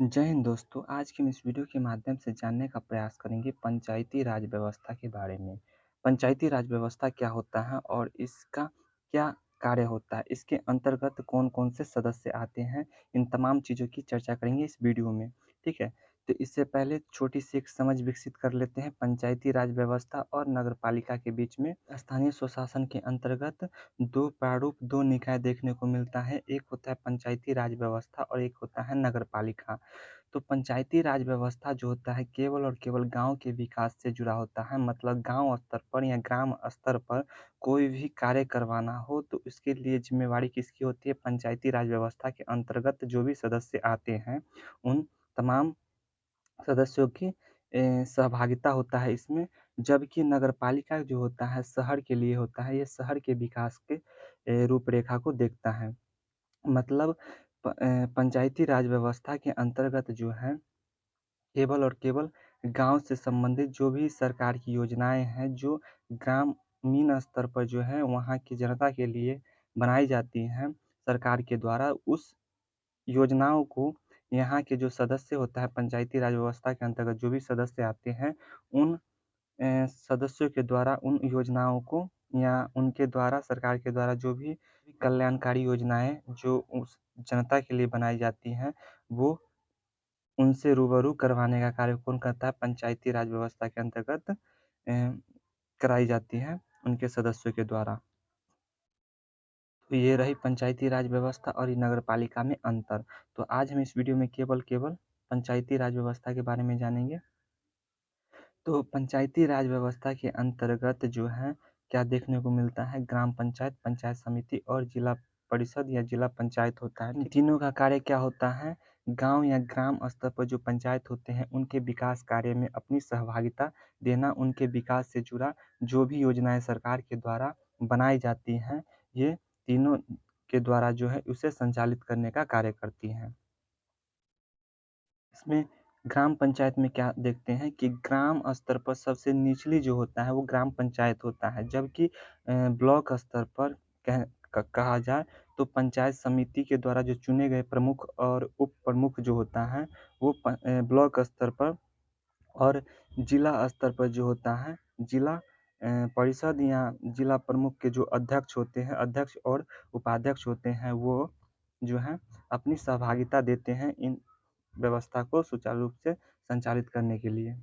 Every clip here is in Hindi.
जय हिंद दोस्तों। आज की हम इस वीडियो के माध्यम से जानने का प्रयास करेंगे पंचायती राज व्यवस्था के बारे में। पंचायती राज व्यवस्था क्या होता है और इसका क्या कार्य होता है? इसके अंतर्गत कौन-कौन से सदस्य आते हैं? इन तमाम चीज़ों की चर्चा करेंगे इस वीडियो में, ठीक है? तो इससे पहले छोटी-सी एक समझ विकसित कर लेते हैं पंचायती राज व्यवस्था और नगरपालिका के बीच में। स्थानीय स्वशासन के अंतर्गत 2 प्रारूप, 2 निकाय देखने को मिलता है। एक होता है पंचायती राज व्यवस्था और एक होता है नगरपालिका। तो पंचायती राज व्यवस्था जो होता है केवल और केवल गाँव के विकास से जुड़ा होता है। मतलब गाँव स्तर पर या ग्राम स्तर पर कोई भी कार्य करवाना हो तो उसके लिए ज़िम्मेवारी किसकी होती है? पंचायती राज व्यवस्था के अंतर्गत जो भी सदस्य आते हैं, उन तमाम सदस्यों की सहभागिता होता है इसमें। जबकि नगरपालिका जो होता है शहर के लिए होता है, ये शहर के विकास के रूपरेखा को देखता है। मतलब पंचायती राज व्यवस्था के अंतर्गत जो है केवल और केवल गाँव से संबंधित जो भी सरकार की योजनाएँ हैं, जो ग्रामीण स्तर पर जो है वहाँ की जनता के लिए बनाई जाती हैं सरकार के द्वारा, उस योजनाओं को यहाँ के जो सदस्य होता है पंचायती राज व्यवस्था के अंतर्गत जो भी सदस्य आते हैं, उन सदस्यों के द्वारा उन योजनाओं को या उनके द्वारा सरकार के द्वारा जो भी कल्याणकारी योजनाएँ जो उस जनता के लिए बनाई जाती हैं, वो उनसे रूबरू करवाने का कार्य कौन करता है? पंचायती राज व्यवस्था के अंतर्गत कराई जाती है उनके सदस्यों के द्वारा। तो ये रही पंचायती राज व्यवस्था और ये नगरपालिका में अंतर। तो आज हम इस वीडियो में केवल पंचायती राज व्यवस्था के बारे में जानेंगे। तो पंचायती राज व्यवस्था के अंतर्गत जो है क्या देखने को मिलता है? ग्राम पंचायत, पंचायत समिति और जिला परिषद या जिला पंचायत होता है। इन तीनों का कार्य क्या होता है? गाँव या ग्राम स्तर पर जो पंचायत होते हैं उनके विकास कार्य में अपनी सहभागिता देना, उनके विकास से जुड़ा जो भी योजनाएँ सरकार के द्वारा बनाई जाती हैं, ये तीनों के द्वारा जो है उसे संचालित करने का कार्य करती हैं। इसमें ग्राम पंचायत में क्या देखते हैं कि ग्राम स्तर पर सबसे निचली जो होता है वो ग्राम पंचायत होता है। जबकि ब्लॉक स्तर पर कहा जाए तो पंचायत समिति के द्वारा जो चुने गए प्रमुख और उप प्रमुख जो होता है वो ब्लॉक स्तर पर और जिला स्तर पर जो होता है जिला परिषद या जिला प्रमुख के जो अध्यक्ष होते हैं, अध्यक्ष और उपाध्यक्ष होते हैं, वो जो हैं अपनी सहभागिता देते हैं इन व्यवस्था को सुचारू रूप से संचालित करने के लिए।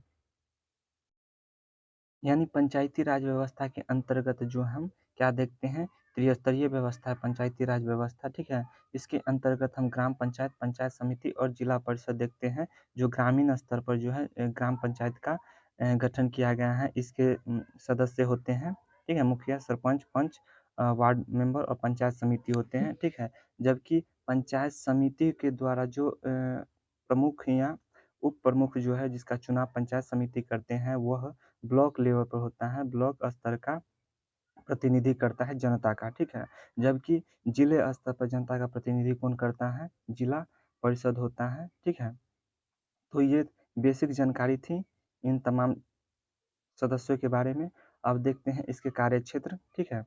यानी पंचायती राज व्यवस्था के अंतर्गत जो हम क्या देखते हैं, त्रिस्तरीय व्यवस्था है पंचायती राज व्यवस्था, ठीक है? इसके अंतर्गत हम ग्राम पंचायत, पंचायत समिति और जिला परिषद देखते हैं, जो ग्रामीण स्तर पर जो है ग्राम पंचायत का गठन किया गया है। इसके सदस्य होते हैं, ठीक है? मुखिया, सरपंच, पंच, वार्ड मेंबर और पंचायत समिति होते हैं, ठीक है? जबकि पंचायत समिति के द्वारा जो प्रमुख या उप प्रमुख जो है जिसका चुनाव पंचायत समिति करते हैं, वह ब्लॉक लेवल पर होता है, ब्लॉक स्तर का प्रतिनिधि करता है जनता का, ठीक है? जबकि जिले स्तर पर जनता का प्रतिनिधि कौन करता है? जिला परिषद होता है, ठीक है? तो ये बेसिक जानकारी थी इन तमाम सदस्यों के बारे में। अब देखते हैं इसके कार्यक्षेत्र, ठीक है?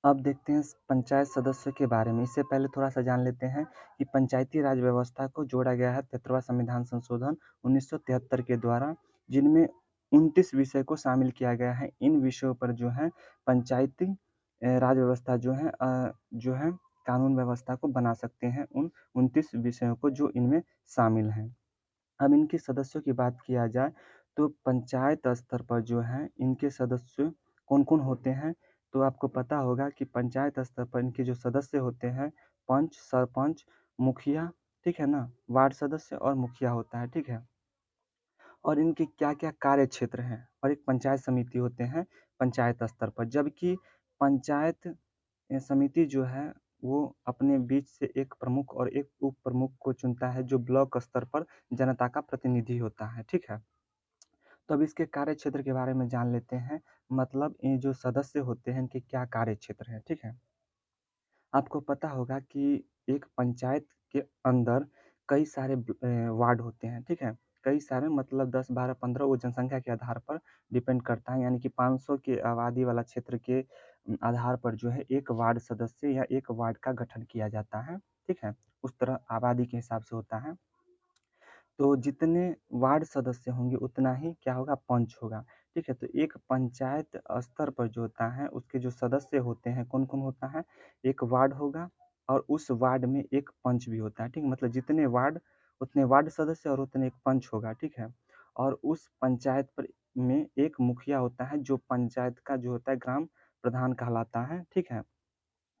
अब देखते हैं पंचायत सदस्यों के बारे में। इससे पहले थोड़ा-सा जान लेते हैं कि पंचायती राज व्यवस्था को जोड़ा गया है 73वां संविधान संशोधन 1973 के द्वारा, जिनमें 29 विषय को शामिल किया गया है। इन विषयों पर जो है पंचायती राज व्यवस्था जो है कानून व्यवस्था को बना सकते हैं उन 29 विषयों को जो इनमें शामिल हैं। अब इनके सदस्यों की बात किया जाए तो पंचायत स्तर पर जो है इनके सदस्य कौन-कौन होते हैं? तो आपको पता होगा कि पंचायत स्तर पर इनके जो सदस्य होते हैं पंच, सरपंच, मुखिया, ठीक है ना? वार्ड सदस्य और मुखिया होता है, ठीक है? और इनके क्या-क्या कार्य क्षेत्र हैं? और एक पंचायत समिति होते हैं पंचायत स्तर पर। जबकि पंचायत समिति जो है वो अपने बीच से एक प्रमुख और एक उप प्रमुख को चुनता है जो ब्लॉक स्तर पर जनता का प्रतिनिधि होता है, ठीक है? तो अब इसके कार्यक्षेत्र के बारे में जान लेते हैं। मतलब ये जो सदस्य होते हैं इनके क्या कार्यक्षेत्र हैं, ठीक है? आपको पता होगा कि एक पंचायत के अंदर कई सारे वार्ड होते हैं, ठीक है? कई सारे मतलब 10, 12, 15 वो जनसंख्या के आधार पर डिपेंड करता है, यानी कि 500 की आबादी वाला क्षेत्र के आधार पर जो है एक वार्ड सदस्य या एक वार्ड का गठन किया जाता है, ठीक है? उस तरह आबादी के हिसाब से होता है। तो जितने वार्ड सदस्य होंगे उतना ही क्या होगा, पंच होगा, ठीक है? तो एक पंचायत स्तर पर जो होता है उसके जो सदस्य होते हैं कौन-कौन होता है? एक वार्ड होगा और उस वार्ड में एक पंच भी होता है, ठीक है? मतलब जितने वार्ड उतने वार्ड सदस्य और उतने एक पंच होगा, ठीक है? और उस पंचायत पर में एक मुखिया होता है जो पंचायत का जो होता है ग्राम प्रधान कहलाता है, ठीक है?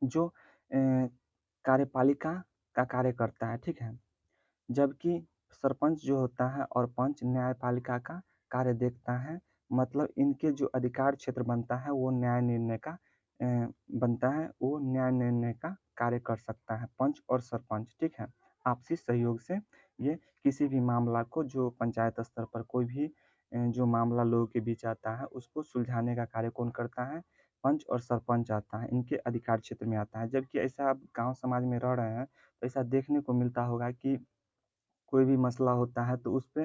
जो कार्यपालिका का कार्य करता है, ठीक है? जबकि सरपंच जो होता है और पंच न्यायपालिका का कार्य देखता है, मतलब इनके जो अधिकार क्षेत्र बनता है वो न्याय निर्णय का बनता है, वो न्याय निर्णय का कार्य कर सकता है पंच और सरपंच, ठीक है? आपसी सहयोग से ये किसी भी मामला को जो पंचायत स्तर पर कोई भी जो मामला लोगों के बीच आता है उसको सुलझाने का कार्य कौन करता है? पंच और सरपंच आता है, इनके अधिकार क्षेत्र में आता है। जबकि ऐसा आप गाँव समाज में रह रहे हैं, तो ऐसा देखने को मिलता होगा कि कोई भी मसला होता है तो उस पे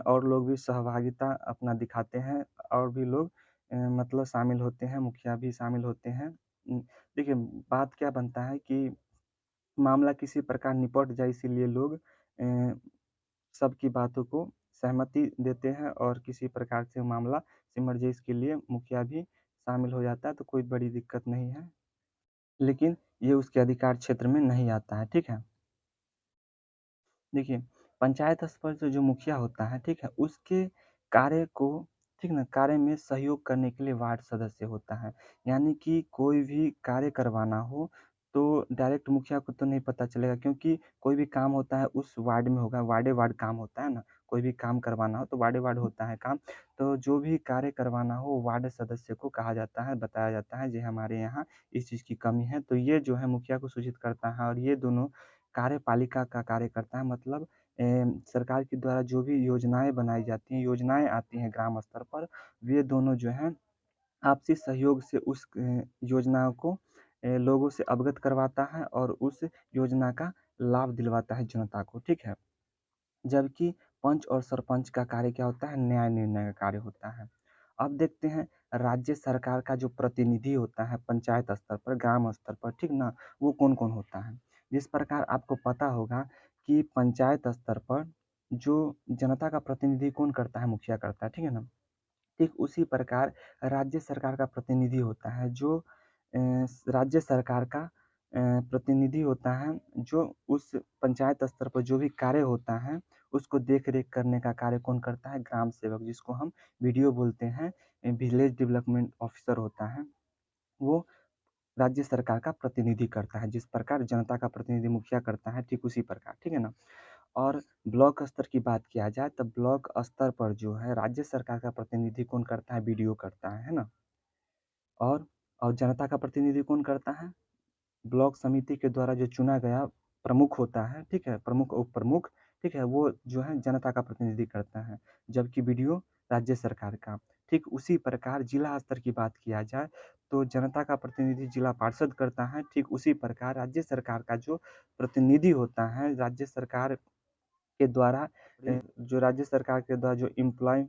और लोग भी सहभागिता अपना दिखाते हैं और भी लोग मतलब शामिल होते हैं, मुखिया भी शामिल होते हैं। देखिए बात क्या बनता है कि मामला किसी प्रकार निपट जाए इसीलिए लोग सबकी बातों को सहमति देते हैं और किसी प्रकार से मामला सिमट जाए इसके लिए मुखिया भी शामिल हो जाता है तो कोई बड़ी दिक्कत नहीं है। लेकिन ये उसके अधिकार क्षेत्र में नहीं आता है, ठीक है? देखिए, पंचायत स्तर पर जो मुखिया होता है, ठीक है? उसके कार्य को ठीक ना, कार्य में सहयोग करने के लिए वार्ड सदस्य होता है। यानी कि कोई भी कार्य करवाना हो, तो डायरेक्ट मुखिया को तो नहीं पता चलेगा क्योंकि कोई भी काम होता है उस वार्ड में होगा, वार्डे-वार्ड काम होता है ना? कोई भी काम करवाना हो तो वार्डे-वार्ड होता है काम। तो जो भी कार्य करवाना हो वार्ड सदस्य को कहा जाता है, बताया जाता है, जी हमारे यहाँ इस चीज़ की कमी है। तो ये जो है मुखिया को सूचित करता है और ये दोनों कार्यपालिका का कार्य करता है मतलब सरकार के द्वारा जो भी योजनाएँ बनाई जाती हैं, योजनाएँ आती हैं ग्राम स्तर पर, वे दोनों जो हैं आपसी सहयोग से उस योजनाओं को लोगों से अवगत करवाता है और उस योजना का लाभ दिलवाता है जनता को, ठीक है? जबकि पंच और सरपंच का कार्य क्या होता है? न्याय निर्णय का कार्य होता है। अब देखते हैं राज्य सरकार का जो प्रतिनिधि होता है पंचायत स्तर पर, ग्राम स्तर पर, ठीक ना? वो कौन-कौन होता है? जिस प्रकार आपको पता होगा कि पंचायत स्तर पर जो जनता का प्रतिनिधि कौन करता है? मुखिया करता है, ठीक है ना? ठीक उसी प्रकार राज्य सरकार का प्रतिनिधि होता है जो राज्य सरकार का प्रतिनिधि होता है जो उस पंचायत स्तर पर जो भी कार्य होता है उसको देख-रेख करने का कार्य कौन करता है? ग्राम सेवक जिसको हम बीडीओ बोलते हैं, विलेज डेवलपमेंट ऑफिसर होता है। वो राज्य सरकार का प्रतिनिधि करता है, जिस प्रकार जनता का प्रतिनिधि मुखिया करता है ठीक उसी प्रकार, ठीक है ना? और ब्लॉक स्तर की बात किया जाए तो ब्लॉक स्तर पर जो है राज्य सरकार का प्रतिनिधि कौन करता है? बीडीओ करता है ना? और और जनता का प्रतिनिधि कौन करता है? ब्लॉक समिति के द्वारा जो चुना गया प्रमुख होता है, ठीक है? प्रमुख, उप-प्रमुख, ठीक है? वो जो है जनता का प्रतिनिधि करता है, जबकि बीडीओ राज्य सरकार का। ठीक उसी प्रकार जिला स्तर की बात किया जाए, तो जनता का प्रतिनिधि जिला पार्षद करता है, ठीक उसी प्रकार राज्य सरकार का जो प्रतिनिधि होता है, राज्य सरकार के द्वारा जो राज्य सरकार के द्वारा जो एम्प्लॉयी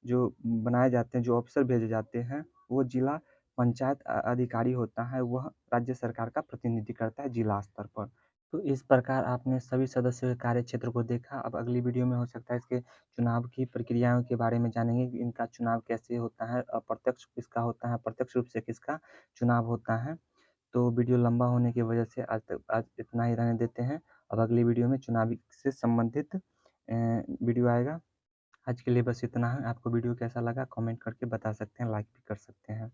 जो बनाए जाते हैं, जो अफ़सर भेजे जाते हैं, वो जिला पंचायत अधिकारी होता है, वह राज्य सरकार का प्रतिनिधि करता है जिला स्तर पर। तो इस प्रकार आपने सभी सदस्यों के कार्यक्षेत्र को देखा, अब अगली वीडियो में हो सकता है इसके चुनाव की प्रक्रियाओं के बारे में जानेंगे कि इनका चुनाव कैसे होता है, अप्रत्यक्ष किसका होता है, प्रत्यक्ष रूप से किसका चुनाव होता है। तो वीडियो लंबा होने की वजह से आज इतना ही रहने देते हैं। अब अगली वीडियो में चुनावी से संबंधित वीडियो आएगा। आज के लिए बस इतना है। आपको वीडियो कैसा लगा कमेंट करके बता सकते हैं, लाइक भी कर सकते हैं।